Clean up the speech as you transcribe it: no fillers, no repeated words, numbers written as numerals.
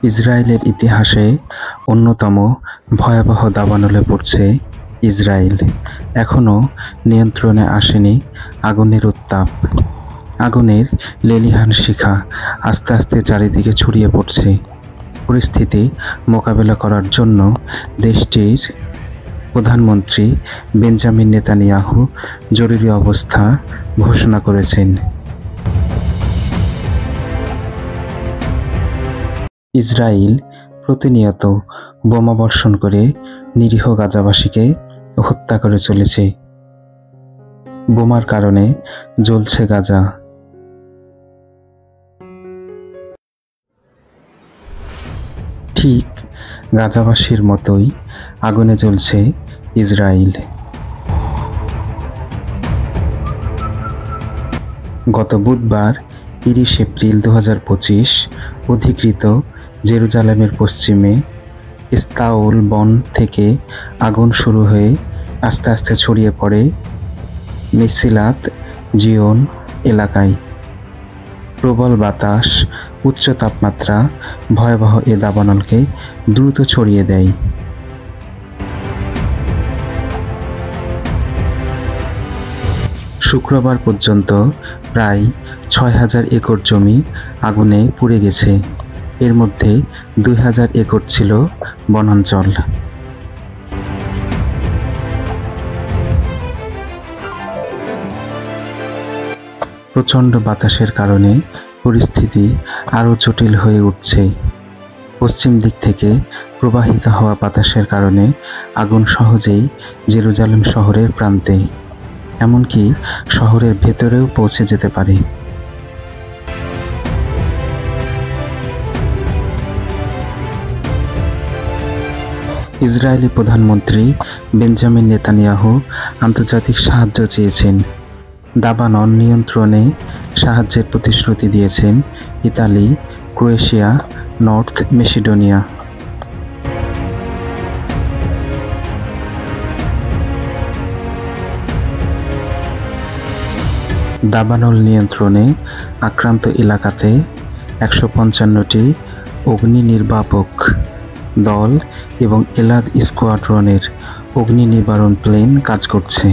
ইসরায়েলের ইতিহাসে অন্যতম ভয়াবহ দাবানলে পড়ছে ইসরায়েল। এখনও নিয়ন্ত্রণে আসেনি আগুনের উত্তাপ। আগুনের লেলিহান শিখা আস্তে আস্তে চারিদিকে ছড়িয়ে পড়ছে। পরিস্থিতি মোকাবেলা করার জন্য দেশটির প্রধানমন্ত্রী বেঞ্জামিন নেতানিয়াহু জরুরি অবস্থা ঘোষণা করেছেন। ইসরায়েল প্রতিনিয়ত বোমাবর্ষণ করে নিরীহ গাজাবাসীকে হত্যা করে চলেছে। বোমার কারণে জ্বলছে গাজা। ঠিক গাজাবাসীর মতোই আগুনে জ্বলছে ইসরায়েল। গত বুধবার 30 এপ্রিল 2025 অধিকৃত জেরুজালেমের পশ্চিমে ইস্তাউল বন থেকে আগুন শুরু হয়ে আস্তে আস্তে ছড়িয়ে পড়ে মেসিলাত জিওন এলাকায়। প্রবল বাতাস, উচ্চ তাপমাত্রা ভয়াবহ এ দাবানলকে দ্রুত ছড়িয়ে দেয়। শুক্রবার পর্যন্ত প্রায় 6000 একর জমি আগুনে পুড়ে গেছে। এর মধ্যে 2000 একর ছিল বনাঞ্চল। প্রচণ্ড বাতাসের কারণে পরিস্থিতি আরও জটিল হয়ে উঠছে। পশ্চিম দিক থেকে প্রবাহিত হওয়া বাতাসের কারণে আগুন সহজেই জেরুজালেম শহরের প্রান্তে, এমনকি শহরের ভেতরেও পৌঁছে যেতে পারে। ইসরায়েলি প্রধানমন্ত্রী বেঞ্জামিন নেতানিয়াহু আন্তর্জাতিক সাহায্য চেয়েছেন। দাবানল নিয়ন্ত্রণে সাহায্যের প্রতিশ্রুতি দিয়েছেন ইতালি, ক্রোয়েশিয়া, নর্থ মেসিডোনিয়া। দাবানল নিয়ন্ত্রণে আক্রান্ত এলাকাতে 155টি অগ্নি নির্বাপক দল এবং এলাদ স্কোয়াড্রনের অগ্নি নিবারণ প্লেন কাজ করছে।